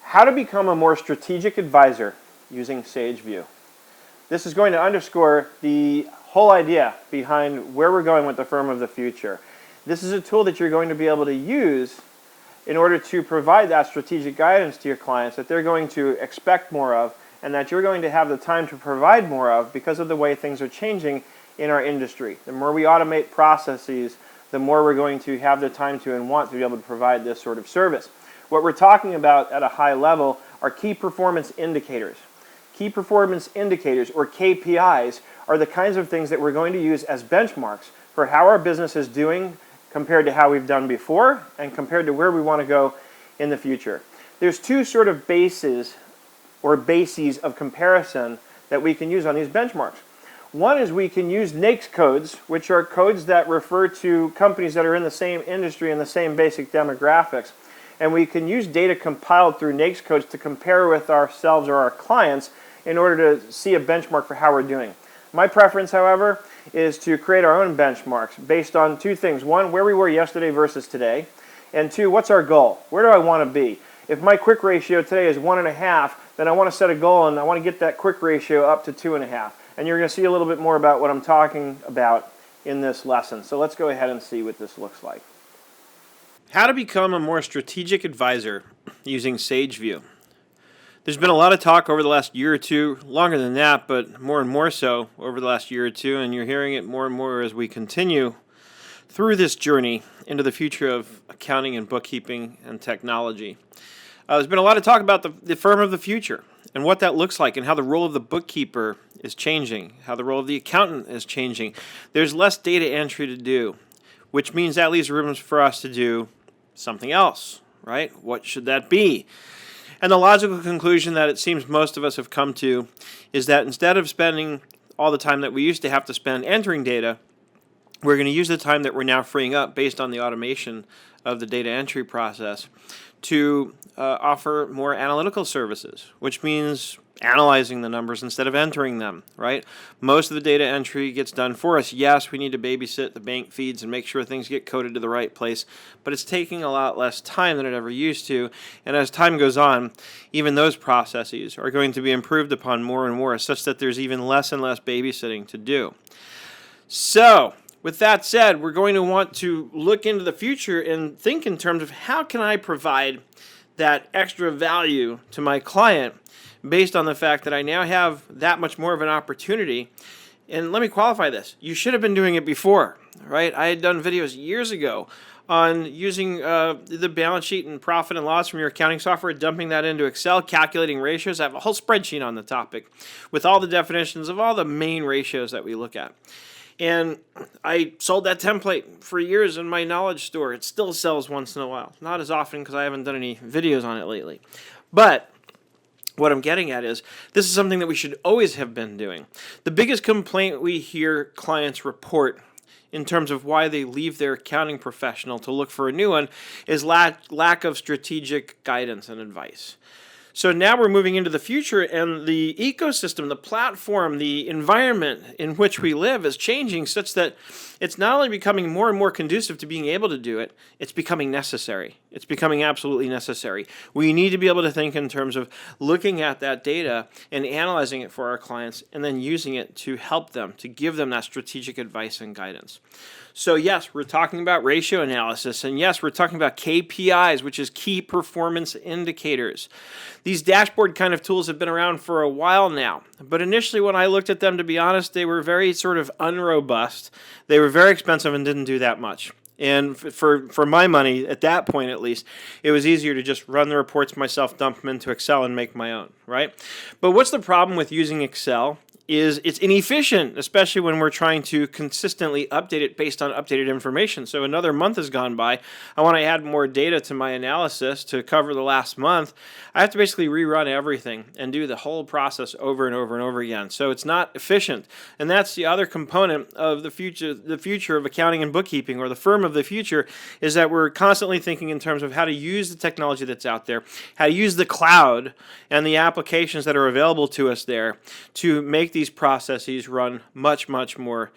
How to become a more strategic advisor using Sage View. This is going to underscore the whole idea behind where we're going with the firm of the future. This is a tool that you're going to be able to use in order to provide that strategic guidance to your clients that they're going to expect more of and that you're going to have the time to provide more of because of the way things are changing in our industry. The more we automate processes, the more we're going to have the time to and want to be able to provide this sort of service. What we're talking about at a high level are key performance indicators. Key performance indicators, or KPIs, are the kinds of things that we're going to use as benchmarks for how our business is doing compared to how we've done before and compared to where we want to go in the future. There's two sort of bases or bases of comparison that we can use on these benchmarks. One is we can use NAICS codes, which are codes that refer to companies that are in the same industry and the same basic demographics. And we can use data compiled through NAICS codes to compare with ourselves or our clients in order to see a benchmark for how we're doing. My preference, however, is to create our own benchmarks based on two things. One, where we were yesterday versus today. And two, what's our goal? Where do I want to be? If my quick ratio today is 1.5, then I want to set a goal and I want to get that quick ratio up to 2.5. And you're going to see a little bit more about what I'm talking about in this lesson. So let's go ahead and see what this looks like. How to become a more strategic advisor using Sage View. There's been a lot of talk over the last year or two, longer than that, but more and more so over the last year or two, and you're hearing it more and more as we continue through this journey into the future of accounting and bookkeeping and technology. There's been a lot of talk about the firm of the future and what that looks like and how the role of the bookkeeper is changing, how the role of the accountant is changing. There's less data entry to do, which means that leaves room for us to do something else, right? What should that be? And the logical conclusion that it seems most of us have come to is that instead of spending all the time that we used to have to spend entering data, we're going to use the time that we're now freeing up based on the automation of the data entry process to offer more analytical services, which means analyzing the numbers instead of entering them, right? Most of the data entry gets done for us. Yes, we need to babysit the bank feeds and make sure things get coded to the right place, but it's taking a lot less time than it ever used to. And as time goes on, even those processes are going to be improved upon more and more, such that there's even less and less babysitting to do. So, with that said, we're going to want to look into the future and think in terms of how can I provide that extra value to my client based on the fact that I now have that much more of an opportunity. And let me qualify this. You should have been doing it before, right? I had done videos years ago on using the balance sheet and profit and loss from your accounting software, dumping that into Excel, calculating ratios. I have a whole spreadsheet on the topic with all the definitions of all the main ratios that we look at. And I sold that template for years in my knowledge store. It still sells once in a while. Not as often because I haven't done any videos on it lately. But what I'm getting at is this is something that we should always have been doing. The biggest complaint we hear clients report in terms of why they leave their accounting professional to look for a new one is lack of strategic guidance and advice. So now we're moving into the future, and the ecosystem, the platform, the environment in which we live is changing such that it's not only becoming more and more conducive to being able to do it, it's becoming necessary. It's becoming absolutely necessary. We need to be able to think in terms of looking at that data and analyzing it for our clients and then using it to help them, to give them that strategic advice and guidance. So yes, we're talking about ratio analysis, and yes, we're talking about KPIs, which is key performance indicators. These dashboard kind of tools have been around for a while now, but initially when I looked at them, to be honest, they were very sort of unrobust. They were very expensive and didn't do that much. And for my money, at that point at least, it was easier to just run the reports myself, dump them into Excel, and make my own, right? But what's the problem with using Excel? Is it's inefficient, especially when we're trying to consistently update it based on updated information. So another month has gone by. I want to add more data to my analysis to cover the last month. I have to basically rerun everything and do the whole process over and over and over again. So it's not efficient. And that's the other component of the future of accounting and bookkeeping, or the firm of the future, is that we're constantly thinking in terms of how to use the technology that's out there, how to use the cloud and the applications that are available to us there to make these processes run much, much more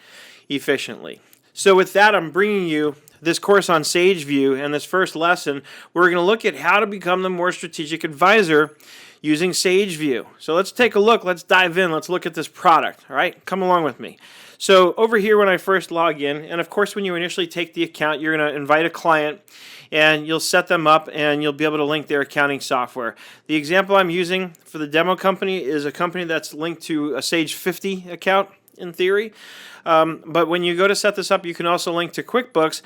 efficiently. So with that, I'm bringing you this course on Sage View and this first lesson, we're going to look at how to become the more strategic advisor using Sage View. So let's take a look. Let's dive in. Let's look at this product. All right, come along with me. So over here when I first log in, and of course when you initially take the account, you're going to invite a client and you'll set them up and you'll be able to link their accounting software. The example I'm using for the demo company is a company that's linked to a Sage 50 account in theory. But when you go to set this up, you can also link to QuickBooks.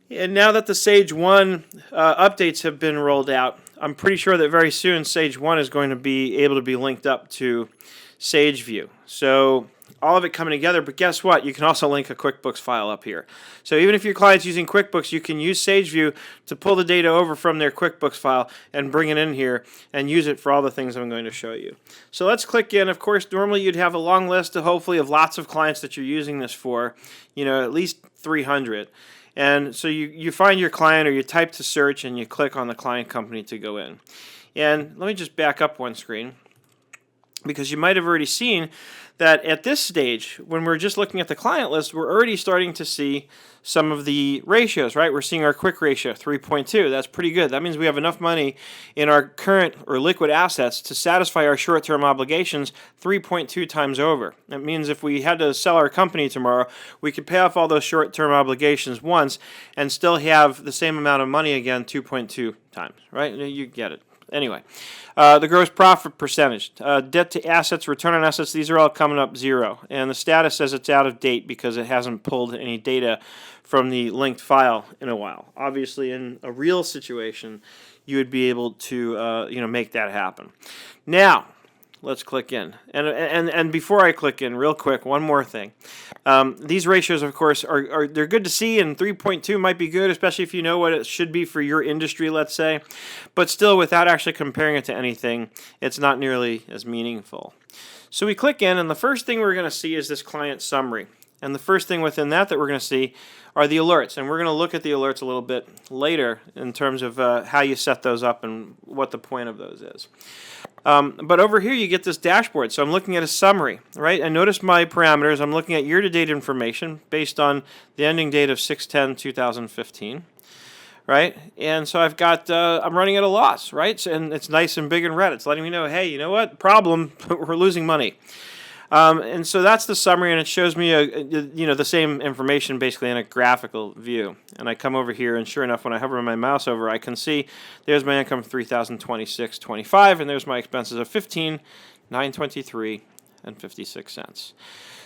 And now that the Sage 1 updates have been rolled out, I'm pretty sure that very soon Sage 1 is going to be able to be linked up to Sage View. So all of it coming together, but guess what? You can also link a QuickBooks file up here. So even if your client's using QuickBooks, you can use Sage View to pull the data over from their QuickBooks file and bring it in here and use it for all the things I'm going to show you. So let's click in. Of course, normally you'd have a long list hopefully of lots of clients that you're using this for, at least 300. And so you find your client or you type to search and you click on the client company to go in. And let me just back up one screen, because you might have already seen that at this stage, when we're just looking at the client list, we're already starting to see some of the ratios, right? We're seeing our quick ratio, 3.2. That's pretty good. That means we have enough money in our current or liquid assets to satisfy our short-term obligations 3.2 times over. That means if we had to sell our company tomorrow, we could pay off all those short-term obligations once and still have the same amount of money again 2.2 times, right? You get it. Anyway, the gross profit percentage, debt to assets, return on assets, these are all coming up 0. And the status says it's out of date because it hasn't pulled any data from the linked file in a while. Obviously, in a real situation, you would be able to make that happen. Now, let's click in. And before I click in, real quick, one more thing. These ratios, of course, they're good to see, and 3.2 might be good, especially if you know what it should be for your industry, let's say. But still, without actually comparing it to anything, it's not nearly as meaningful. So we click in, and the first thing we're going to see is this client summary. And the first thing within that we're going to see are the alerts. And we're going to look at the alerts a little bit later in terms of how you set those up and what the point of those is. But over here you get this dashboard. So I'm looking at a summary, right? And notice my parameters. I'm looking at year-to-date information based on the ending date of 6/10/2015, right? And so I've got, I'm running at a loss, right? So, and it's nice and big in red. It's letting me know, hey, you know what? Problem, we're losing money. And so that's the summary, and it shows me the same information basically in a graphical view. And I come over here, and sure enough, when I hover my mouse over, I can see there's my income of $3,026.25, and there's my expenses of $15,923.56.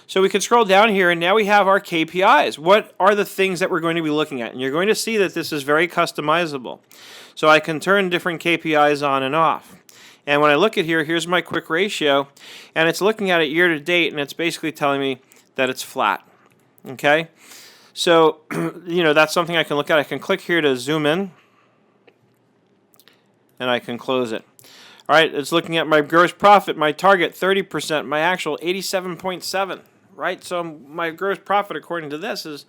So we can scroll down here, and now we have our KPIs. What are the things that we're going to be looking at? And you're going to see that this is very customizable. So I can turn different KPIs on and off. And when I look at here, here's my quick ratio, and it's looking at it year to date, and it's basically telling me that it's flat. Okay? So, that's something I can look at. I can click here to zoom in, and I can close it. All right, it's looking at my gross profit, my target 30%, my actual 87.7, right? So my gross profit, according to this, is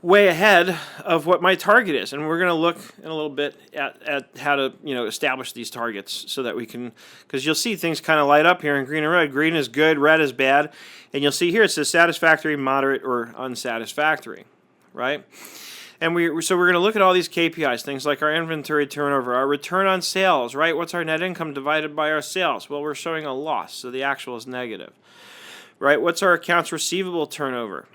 way ahead of what my target is, and we're going to look in a little bit at how to establish these targets so that we can, because you'll see things kind of light up here in green and red. Green is good, red is bad, and you'll see here it says satisfactory, moderate, or unsatisfactory, right? And so we're going to look at all these KPIs, things like our inventory turnover, our return on sales, right? What's our net income divided by our sales? Well, we're showing a loss, so the actual is negative, right? What's our accounts receivable turnover?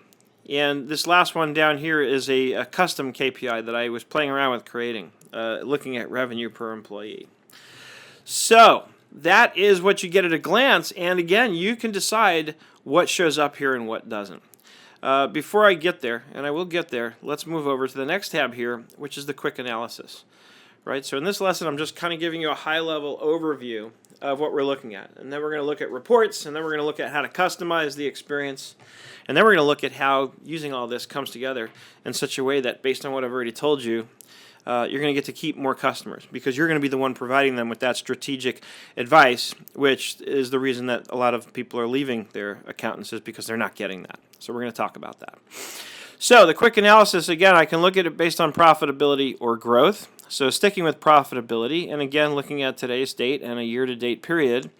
And this last one down here is a custom KPI that I was playing around with creating, looking at revenue per employee. So that is what you get at a glance, and again, you can decide what shows up here and what doesn't. Before I get there, and I will get there, let's move over to the next tab here, which is the quick analysis. Right? So in this lesson, I'm just kind of giving you a high-level overview of what we're looking at. And then we're going to look at reports, and then we're going to look at how to customize the experience, and then we're going to look at how using all this comes together in such a way that, based on what I've already told you, you're going to get to keep more customers because you're going to be the one providing them with that strategic advice, which is the reason that a lot of people are leaving their accountants, is because they're not getting that. So we're going to talk about that. So the quick analysis, again, I can look at it based on profitability or growth. So sticking with profitability, and again, looking at today's date and a year-to-date period,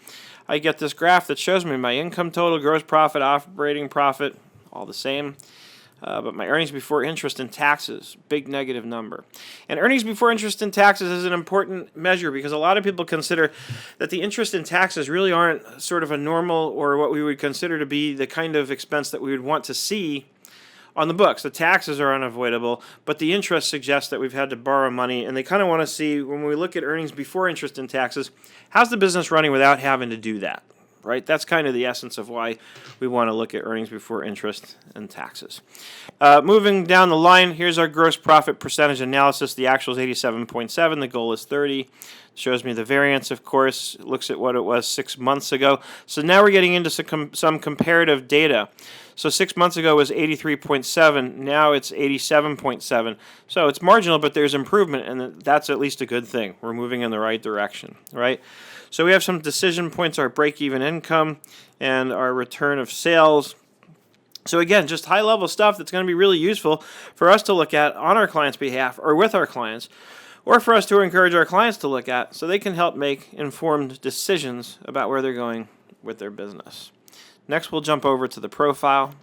I get this graph that shows me my income total, gross profit, operating profit, all the same. But my earnings before interest and taxes, big negative number. And earnings before interest and taxes is an important measure because a lot of people consider that the interest and taxes really aren't sort of a normal or what we would consider to be the kind of expense that we would want to see on the books. The taxes are unavoidable, but the interest suggests that we've had to borrow money, and they kind of want to see, when we look at earnings before interest and taxes, how's the business running without having to do that, right? That's kind of the essence of why we want to look at earnings before interest and taxes. Moving down the line, here's our gross profit percentage analysis. The actual is 87.7, the goal is 30. Shows me the variance, of course, looks at what it was 6 months ago. So now we're getting into some comparative data. So 6 months ago was 83.7, now it's 87.7. So it's marginal, but there's improvement, and that's at least a good thing. We're moving in the right direction, right? So we have some decision points, our break-even income and our return of sales. So again, just high-level stuff that's going to be really useful for us to look at on our clients' behalf or with our clients, or for us to encourage our clients to look at so they can help make informed decisions about where they're going with their business. Next, we'll jump over to the profile.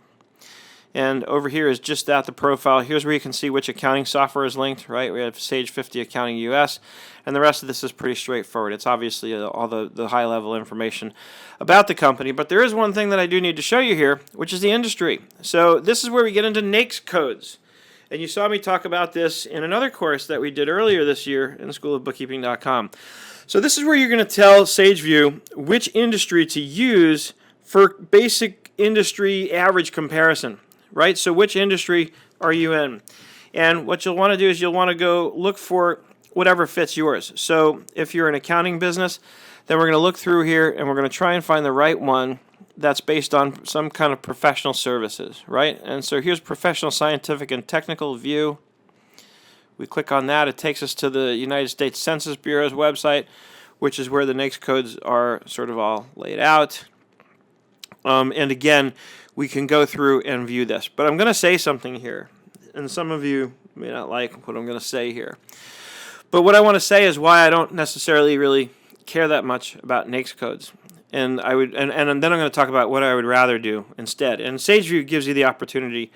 And over here is just that, the profile. Here's where you can see which accounting software is linked, right? We have Sage 50 Accounting US, and the rest of this is pretty straightforward. It's obviously all the high-level information about the company, but there is one thing that I do need to show you here, which is the industry. So this is where we get into NAICS codes. And you saw me talk about this in another course that we did earlier this year in schoolofbookkeeping.com. So this is where you're going to tell SageView which industry to use for basic industry average comparison, right? So which industry are you in? And what you'll want to do is you'll want to go look for whatever fits yours. So if you're an accounting business, then we're going to look through here and we're going to try and find the right one that's based on some kind of professional services, right? And so here's professional, scientific, and technical view. We click on that. It takes us to the United States Census Bureau's website, which is where the NAICS codes are sort of all laid out. And again, we can go through and view this. But I'm going to say something here, and some of you may not like what I'm going to say here. But what I want to say is why I don't necessarily really care that much about NAICS codes. And then I'm going to talk about what I would rather do instead. And SageView gives you the opportunity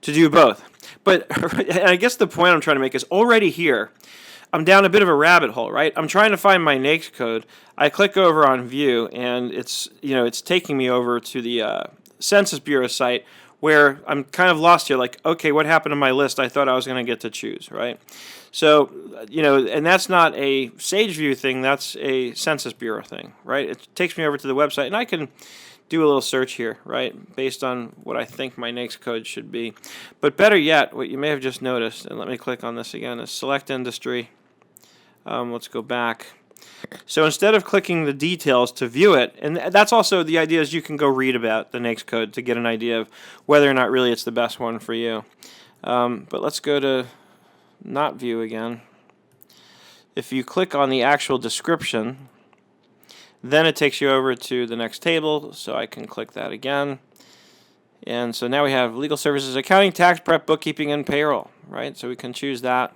to do both. But I guess the point I'm trying to make is already here, I'm down a bit of a rabbit hole, right? I'm trying to find my NAICS code. I click over on View, and it's taking me over to the Census Bureau site where I'm kind of lost here. Like, okay, what happened to my list? I thought I was going to get to choose, right? So, and that's not a SageView thing. That's a Census Bureau thing, right? It takes me over to the website, and I can do a little search here, right, based on what I think my NAICS code should be. But better yet, what you may have just noticed, and let me click on this again, is Select Industry. Let's go back. So instead of clicking the details to view it, and that's also the idea is you can go read about the NAICS code to get an idea of whether or not really it's the best one for you. But let's go to not view again. If you click on the actual description, then it takes you over to the next table, so I can click that again. And so now we have legal services, accounting, tax prep, bookkeeping, and payroll, right? So we can choose that.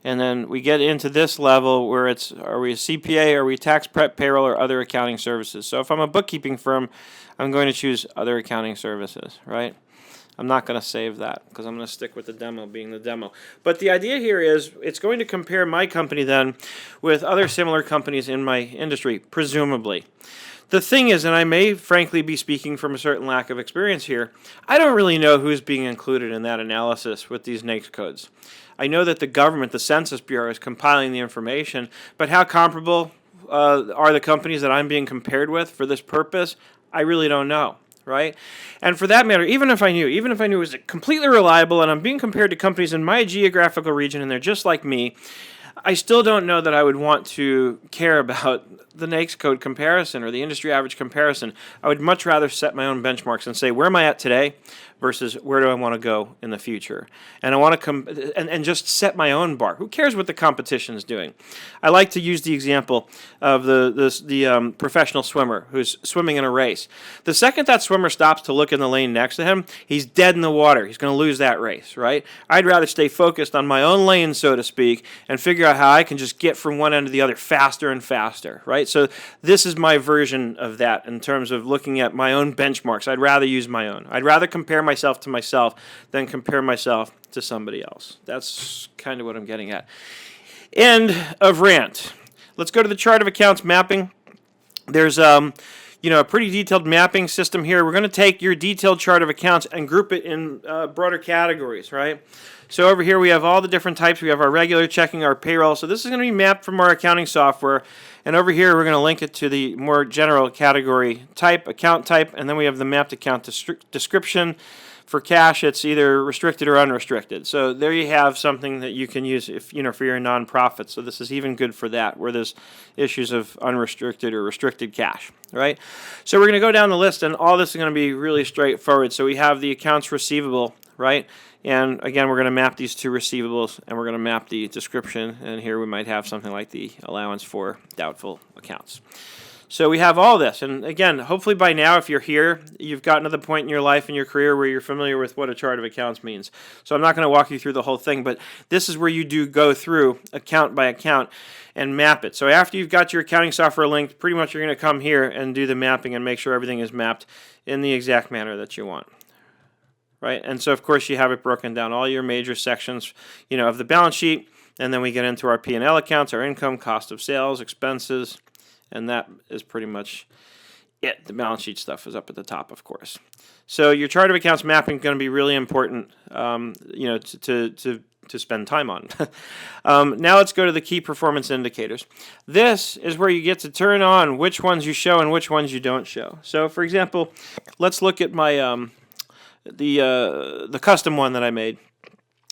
And then we get into this level where it's, are we a CPA, are we tax prep, payroll, or other accounting services? So if I'm a bookkeeping firm, I'm going to choose other accounting services, right? I'm not going to save that because I'm going to stick with the demo being the demo. But the idea here is it's going to compare my company then with other similar companies in my industry, presumably. The thing is, and I may frankly be speaking from a certain lack of experience here, I don't really know who's being included in that analysis with these NAICS codes. I know that the government, the Census Bureau, is compiling the information, but how comparable are the companies that I'm being compared with for this purpose? I really don't know, right? And for that matter, even if I knew it was completely reliable and I'm being compared to companies in my geographical region and they're just like me, I still don't know that I would want to care about the NAICS code comparison or the industry average comparison. I would much rather set my own benchmarks and say, where am I at today versus where do I want to go in the future. And I want to and just set my own bar. Who cares what the competition is doing? I like to use the example of the professional swimmer who's swimming in a race. The second that swimmer stops to look in the lane next to him, he's dead in the water. He's going to lose that race, right? I'd rather stay focused on my own lane, so to speak, and figure out how I can just get from one end to the other faster and faster, right? So this is my version of that in terms of looking at my own benchmarks. I'd rather use my own. I'd rather compare myself to myself than compare myself to somebody else. That's kind of what I'm getting at. End of rant. Let's go to the chart of accounts mapping. There's a pretty detailed mapping system here. We're going to take your detailed chart of accounts and group it in broader categories, right? So over here we have all the different types. We have our regular checking, our payroll. So this is going to be mapped from our accounting software. And over here we're going to link it to the more general category type, account type, and then we have the mapped account description. For cash, it's either restricted or unrestricted. So there you have something that you can use if for your nonprofit. So this is even good for that, where there's issues of unrestricted or restricted cash, right? So we're going to go down the list, and all this is going to be really straightforward. So we have the accounts receivable, right? And again, we're going to map these two receivables, and we're going to map the description. And here we might have something like the allowance for doubtful accounts. So we have all this, and again, hopefully by now, if you're here, you've gotten to the point in your life and your career where you're familiar with what a chart of accounts means. So I'm not going to walk you through the whole thing, but this is where you do go through account by account and map it. So after you've got your accounting software linked, pretty much you're going to come here and do the mapping and make sure everything is mapped in the exact manner that you want. Right? And so of course you have it broken down, all your major sections, of the balance sheet, and then we get into our P&L accounts, our income, cost of sales, expenses. And that is pretty much it. The balance sheet stuff is up at the top, of course. So your chart of accounts mapping is going to be really important, to spend time on. Now let's go to the key performance indicators. This is where you get to turn on which ones you show and which ones you don't show. So, for example, let's look at my the custom one that I made,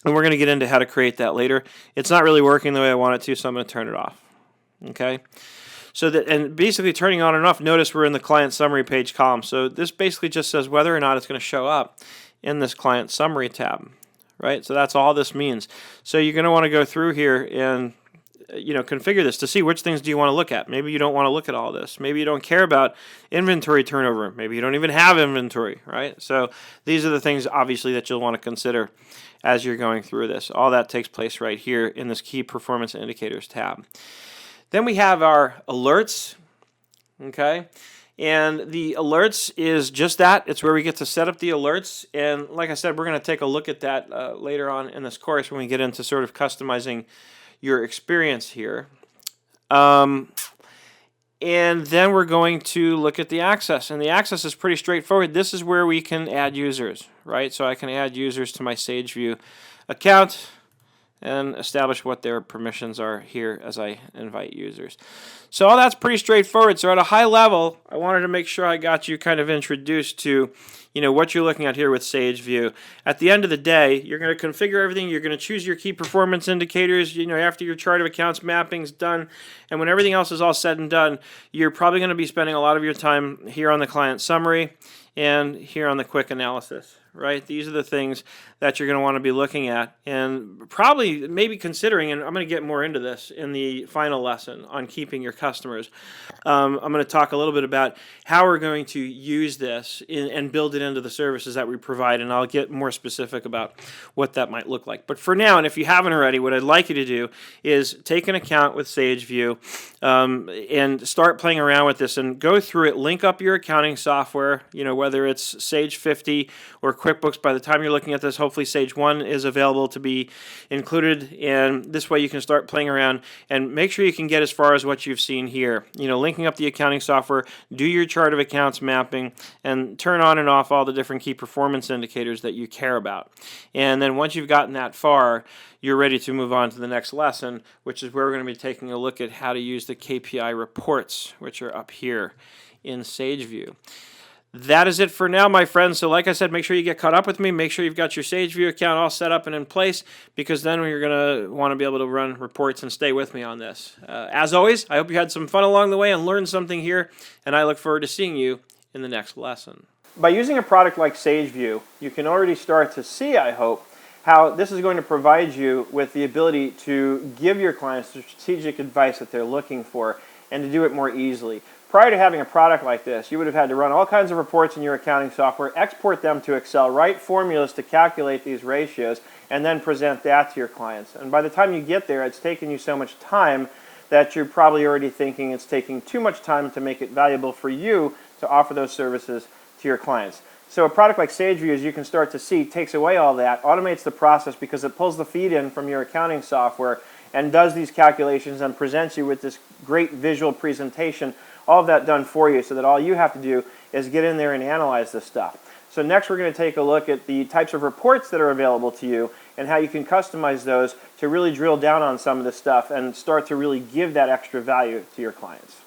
and we're going to get into how to create that later. It's not really working the way I want it to, so I'm going to turn it off. Okay. So that, and basically turning on and off, notice we're in the client summary page column. So this basically just says whether or not it's going to show up in this client summary tab, right? So that's all this means. So you're going to want to go through here and configure this to see which things do you want to look at. Maybe you don't want to look at all this. Maybe you don't care about inventory turnover. Maybe you don't even have inventory, right? So these are the things obviously that you'll want to consider as you're going through this. All that takes place right here in this key performance indicators tab. Then we have our alerts, okay? And the alerts is just that. It's where we get to set up the alerts. And like I said, we're going to take a look at that later on in this course when we get into sort of customizing your experience here. And then we're going to look at the access. And the access is pretty straightforward. This is where we can add users, right? So I can add users to my SageView account and establish what their permissions are here as I invite users. So all that's pretty straightforward. So at a high level, I wanted to make sure I got you kind of introduced to what you're looking at here with SageView. At the end of the day, you're going to configure everything. You're going to choose your key performance indicators, after your chart of accounts mapping's done. And when everything else is all said and done, you're probably going to be spending a lot of your time here on the client summary and here on the quick analysis, right? These are the things that you're going to want to be looking at and probably maybe considering, and I'm going to get more into this in the final lesson on keeping your customers. I'm going to talk a little bit about how we're going to use this and build it into the services that we provide, and I'll get more specific about what that might look like. But for now, and if you haven't already, what I'd like you to do is take an account with SageView and start playing around with this and go through it, link up your accounting software, whether it's Sage 50 or QuickBooks. By the time you're looking at this, hopefully Sage 1 is available to be included, and this way you can start playing around and make sure you can get as far as what you've seen here. Linking up the accounting software, do your chart of accounts mapping, and turn on and off all the different key performance indicators that you care about. And then once you've gotten that far, you're ready to move on to the next lesson, which is where we're going to be taking a look at how to use the KPI reports, which are up here in SageView. That is it for now, my friends. So like I said, make sure you get caught up with me. Make sure you've got your SageView account all set up and in place, because then you're going to want to be able to run reports and stay with me on this. As always, I hope you had some fun along the way and learned something here, and I look forward to seeing you in the next lesson. By using a product like SageView, you can already start to see, I hope, how this is going to provide you with the ability to give your clients the strategic advice that they're looking for and to do it more easily. Prior to having a product like this, you would have had to run all kinds of reports in your accounting software, export them to Excel, write formulas to calculate these ratios, and then present that to your clients. And by the time you get there, it's taken you so much time that you're probably already thinking it's taking too much time to make it valuable for you to offer those services to your clients. So a product like SageView, as you can start to see, takes away all that, automates the process because it pulls the feed in from your accounting software and does these calculations and presents you with this great visual presentation, all of that done for you, so that all you have to do is get in there and analyze this stuff. So next we're going to take a look at the types of reports that are available to you and how you can customize those to really drill down on some of this stuff and start to really give that extra value to your clients.